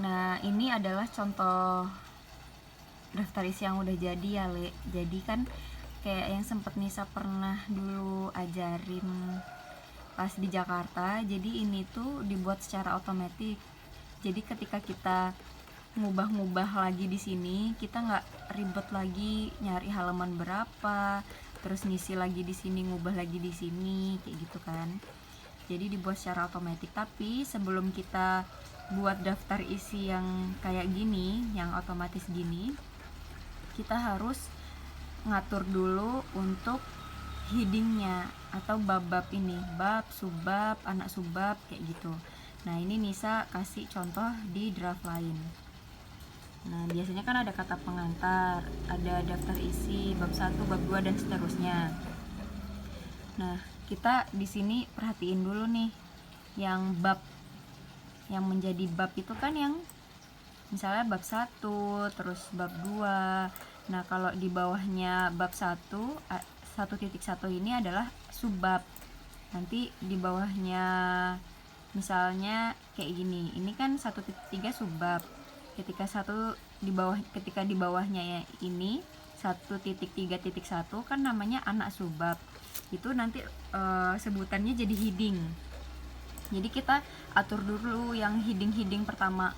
Nah, ini adalah contoh daftar isi yang udah jadi ya, Le. Jadi kan kayak yang sempet Nisa pernah dulu ajarin pas di Jakarta. Jadi ini tuh dibuat secara otomatis. Jadi ketika kita ngubah-ngubah lagi di sini, kita nggak ribet lagi nyari halaman berapa, terus ngisi lagi di sini, ngubah lagi di sini, kayak gitu kan. Jadi dibuat secara otomatis. Tapi sebelum kita buat daftar isi yang kayak gini, yang otomatis gini, kita harus ngatur dulu untuk headingnya atau bab-bab ini, bab, subbab, anak subbab, kayak gitu. Nah, ini Nisa kasih contoh di draft lain. Nah, biasanya kan ada kata pengantar, ada daftar isi, bab 1, bab 2, dan seterusnya. Nah, kita di sini perhatiin dulu nih, yang bab, yang menjadi bab itu kan yang misalnya bab 1, terus bab 2. Nah, kalau di bawahnya bab 1.1 ini adalah subbab. Nanti di bawahnya misalnya kayak gini, ini kan 1.3 subbab. Ketika di bawahnya ya ini 1.3.1 kan namanya anak subbab. Itu nanti sebutannya jadi heading. Jadi kita atur dulu yang heading pertama.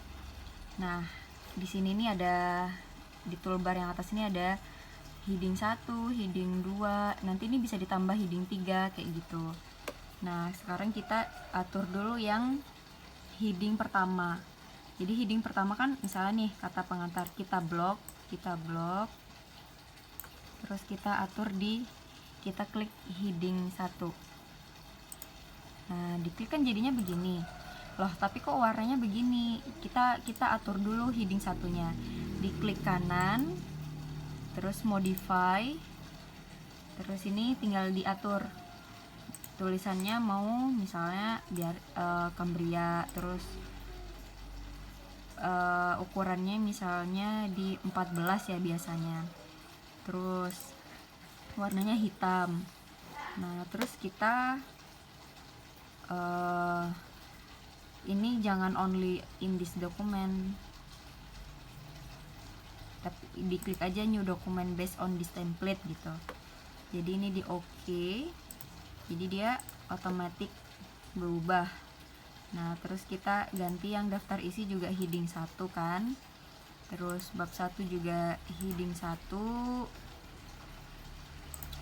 Nah, di sini nih ada di toolbar yang atas ini ada heading 1, heading 2. Nanti ini bisa ditambah heading 3 kayak gitu. Nah, sekarang kita atur dulu yang heading pertama. Jadi heading pertama kan misalnya nih kata pengantar, kita blok, terus kita atur kita klik heading 1. Nah, diklik kan jadinya begini. Loh, tapi kok warnanya begini? Kita atur dulu heading satunya. Diklik kanan, terus modify, terus ini tinggal diatur tulisannya, mau misalnya biar Cambria, terus ukurannya misalnya di 14 ya biasanya, terus warnanya hitam. Nah, terus kita ini jangan only in this document, tapi diklik aja new document based on this template gitu. Jadi ini di OK, jadi dia otomatis berubah. Nah, terus kita ganti yang daftar isi juga heading 1 kan, terus bab 1 juga heading 1,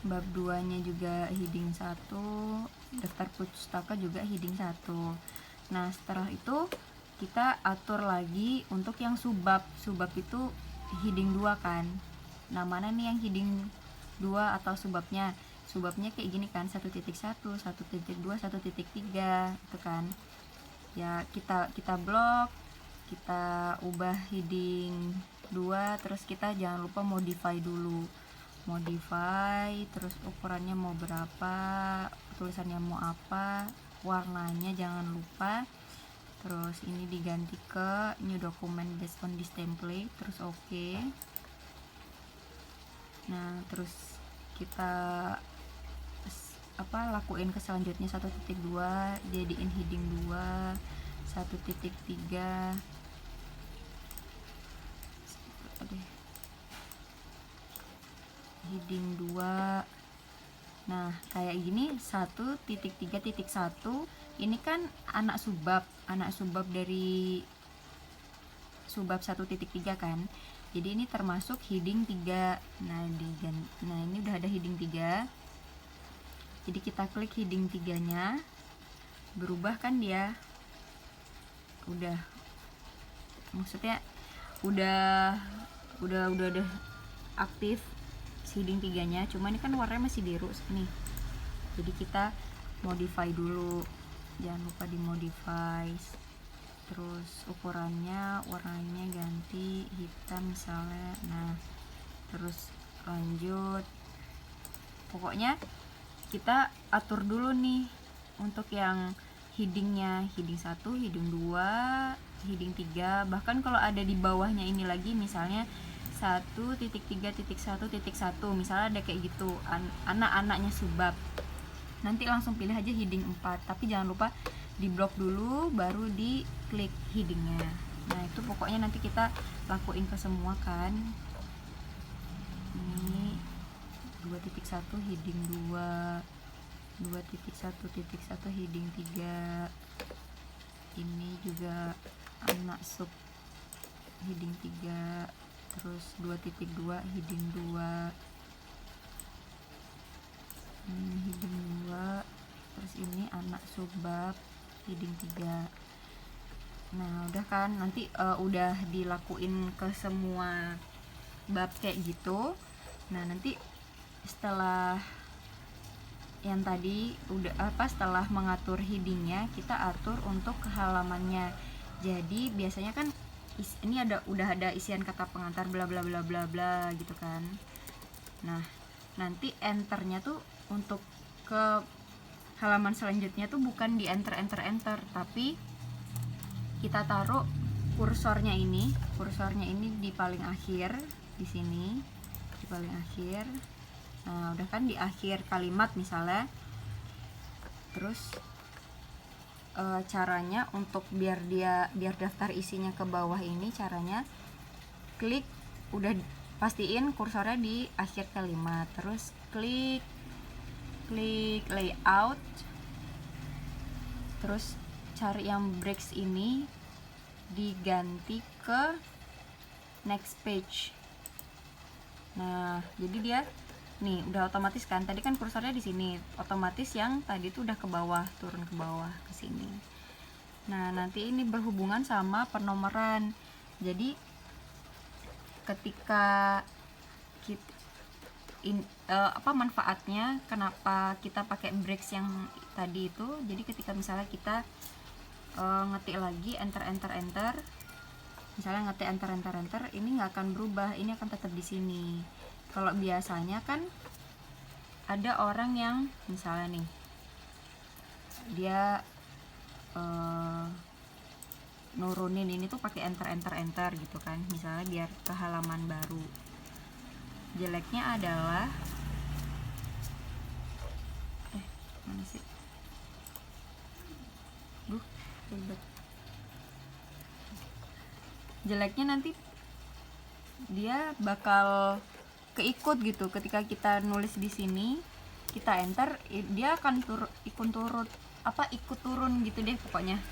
bab 2 nya juga heading 1, daftar pustaka juga heading 1. Nah, setelah itu kita atur lagi untuk yang subbab itu heading 2 kan. Nah, mana nih yang heading 2 atau subbabnya kayak gini kan, 1.1, 1.2, 1.3 itu kan. Ya, kita blok, kita ubah heading 2, terus kita jangan lupa modify dulu. Modify, terus ukurannya mau berapa, tulisannya mau apa, warnanya jangan lupa. Terus ini diganti ke new document based on this template, terus OK. Nah, terus kita lakuin ke selanjutnya 1.2, jadiin heading 2, 1.3, heading 2. Nah, kayak gini 1.3.1 ini kan anak subbab dari subbab 1.3 kan. Jadi ini termasuk heading 3. Nah, ini udah ada heading 3. Jadi kita klik heading 3-nya, berubah kan dia. Maksudnya udah aktif heading 3-nya, cuma ini kan warnanya masih biru nih. Jadi kita modify dulu, jangan lupa dimodify. Terus ukurannya, warnanya ganti hitam misalnya. Nah, terus lanjut, pokoknya kita atur dulu nih untuk yang headingnya, heading 1, heading 2, heading 3. Bahkan kalau ada di bawahnya ini lagi misalnya 1.3.1.1 misalnya ada kayak gitu, anak-anaknya subbab, nanti langsung pilih aja heading 4. Tapi jangan lupa di blok dulu baru di klik headingnya. Nah itu pokoknya nanti kita lakuin ke semua kan. Ini 2.1 heading 2, 2.1.1 heading 3, ini juga anak sub heading 3, terus 2.2 heading 2, ini heading 2, terus ini anak subbab heading 3. Nah udah kan, nanti udah dilakuin ke semua bab kayak gitu. Nah nanti setelah yang tadi udah setelah mengatur headingnya, kita atur untuk ke halamannya. Jadi biasanya kan ini udah ada isian kata pengantar bla bla bla bla bla gitu kan. Nah nanti enternya tuh untuk ke halaman selanjutnya tuh bukan di enter, tapi kita taruh kursornya ini di paling akhir, di sini di paling akhir. Nah udah kan di akhir kalimat misalnya. Terus caranya untuk biar daftar isinya ke bawah ini, caranya klik, udah pastiin kursornya di akhir kalimat, terus klik layout, terus cari yang breaks ini diganti ke next page. Nah jadi dia nih udah otomatis kan, tadi kan kursornya di sini, otomatis yang tadi tuh udah ke bawah, turun ke bawah ke sini. Nah nanti ini berhubungan sama penomoran. Jadi ketika manfaatnya kenapa kita pakai breaks yang tadi itu, jadi ketika misalnya kita ngetik lagi enter, misalnya ngetik enter, ini nggak akan berubah, ini akan tetap di sini. Kalau biasanya kan ada orang yang misalnya nih dia nurunin ini tuh pakai enter gitu kan, misalnya biar ke halaman baru. Jeleknya adalah mana sih? Ribet. Jeleknya nanti dia bakal keikut gitu, ketika kita nulis di sini kita enter, dia akan ikut turun gitu deh pokoknya.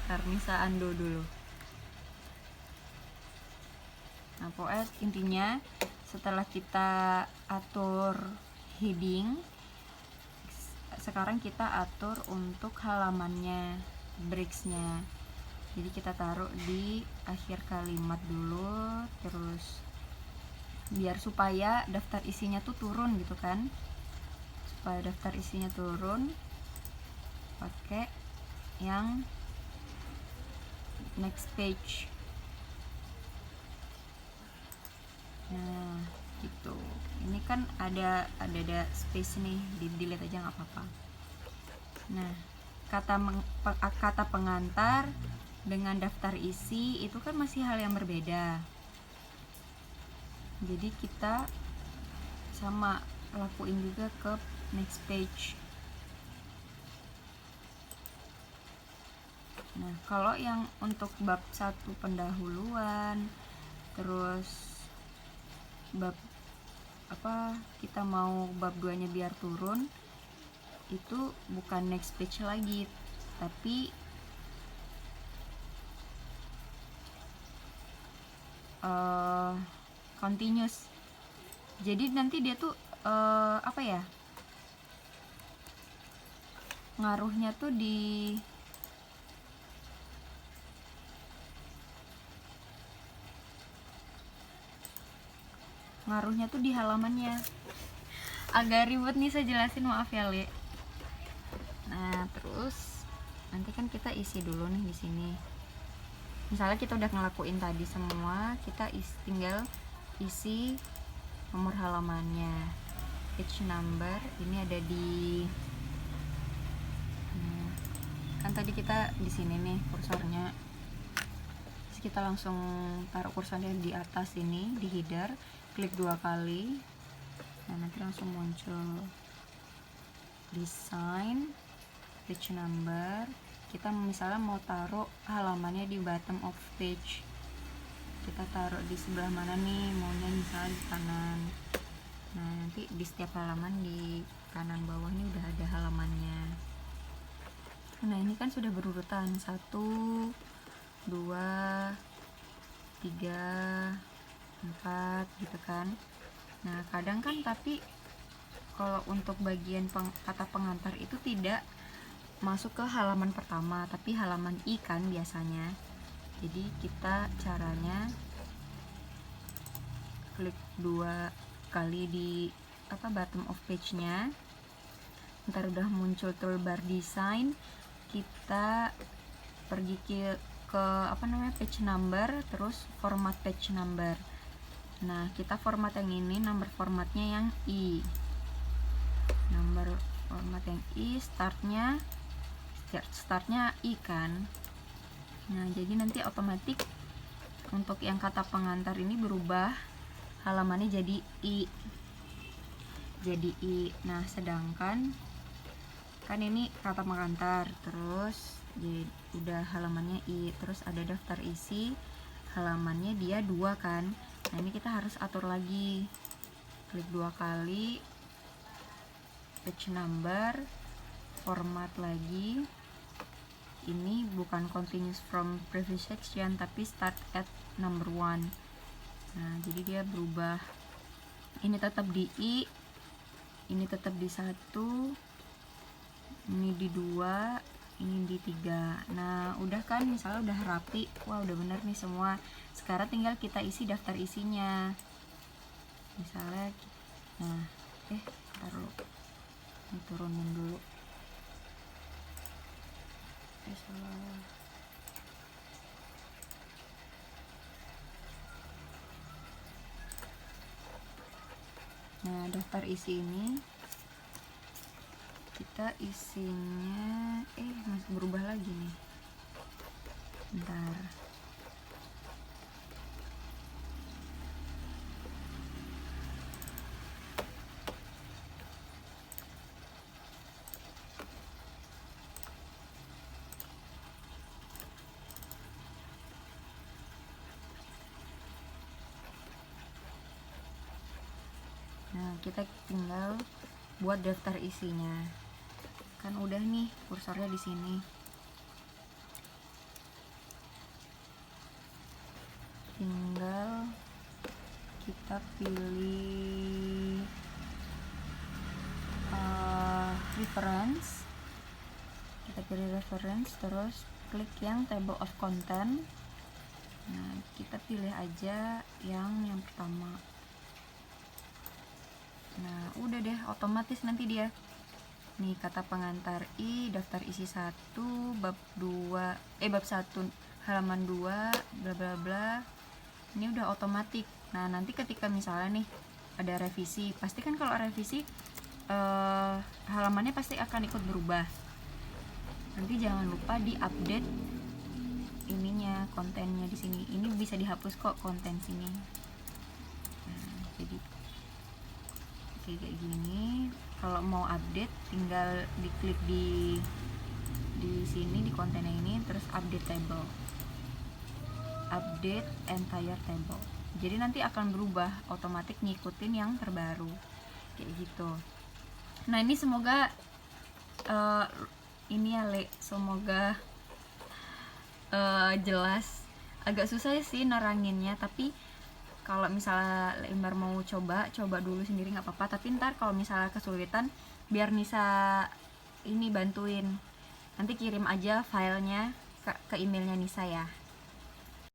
Karnisa Ando dulu. Nah pokoknya intinya setelah kita atur heading, sekarang kita atur untuk halamannya, breaksnya. Jadi kita taruh di akhir kalimat dulu, terus biar supaya daftar isinya tuh turun gitu kan, supaya daftar isinya turun pakai yang next page. Nah gitu, ini kan ada space nih, di delete aja nggak apa-apa. Nah kata pengantar dengan daftar isi itu kan masih hal yang berbeda. Jadi kita sama lakuin juga ke next page. Nah kalau yang untuk bab 1 pendahuluan, terus bab kita mau bab 2 nya biar turun, itu bukan next page lagi, tapi continuous. Jadi nanti dia tuh ngaruhnya tuh di halamannya. Agak ribet nih saya jelasin, maaf ya Le. Nah terus nanti kan kita isi dulu nih di sini. Misalnya kita udah ngelakuin tadi semua, kita tinggal isi nomor halamannya, page number. Ini ada di kan tadi kita di sini nih kursornya, terus kita langsung taruh kursornya di atas ini, di header, klik 2 kali. Nah nanti langsung muncul design, page number, kita misalnya mau taruh halamannya di bottom of page, kita taruh di sebelah mana nih, maunya misalnya di kanan. Nah nanti di setiap halaman di kanan bawah ini udah ada halamannya. Nah ini kan sudah berurutan 1, 2, 3, 4 gitu kan. Nah kadang kan tapi kalau untuk bagian kata pengantar itu tidak masuk ke halaman pertama, tapi halaman I kan biasanya. Jadi kita caranya klik 2 kali di bottom of page nya, ntar udah muncul toolbar design, kita pergi ke page number, terus format page number. Nah kita format yang ini, number formatnya yang I, number format yang I, startnya I kan. Nah jadi nanti otomatis untuk yang kata pengantar ini berubah, halamannya jadi I. Nah sedangkan kan ini kata pengantar, terus jadi udah halamannya I, terus ada daftar isi, halamannya dia 2 kan. Nah ini kita harus atur lagi, klik 2 kali, page number, format lagi. Ini bukan continuous from previous section, tapi start at number 1. Nah jadi dia berubah, ini tetap di I, ini tetap di 1, ini di 2, ini di 3. Nah udah kan, misalnya udah rapi, wah udah bener nih semua. Sekarang tinggal kita isi daftar isinya, misalnya taruh ini, turunin dulu. Nah daftar isi ini kita isinya masih berubah lagi nih, bentar. Nah kita tinggal buat daftar isinya, kan udah nih kursornya di sini. Tinggal kita pilih reference, terus klik yang table of content. Nah kita pilih aja yang pertama. Nah udah deh, otomatis nanti dia nih kata pengantar I, daftar isi 1, bab 1 halaman 2 bla bla bla. Ini udah otomatis. Nah nanti ketika misalnya nih ada revisi, pasti kan kalau revisi halamannya pasti akan ikut berubah. Nanti jangan lupa di update ininya, kontennya di sini. Ini bisa dihapus kok konten sini. Nah, jadi kayak gini. Kalau mau update tinggal diklik di sini di kontennya ini, terus update table, update entire table. Jadi nanti akan berubah otomatis ngikutin yang terbaru kayak gitu. Nah ini semoga ini ya semoga jelas. Agak susah sih neranginnya, tapi kalau misalnya Lembar mau coba dulu sendiri nggak apa-apa. Tapi ntar kalau misalnya kesulitan, biar Nisa ini bantuin, nanti kirim aja filenya ke emailnya Nisa ya.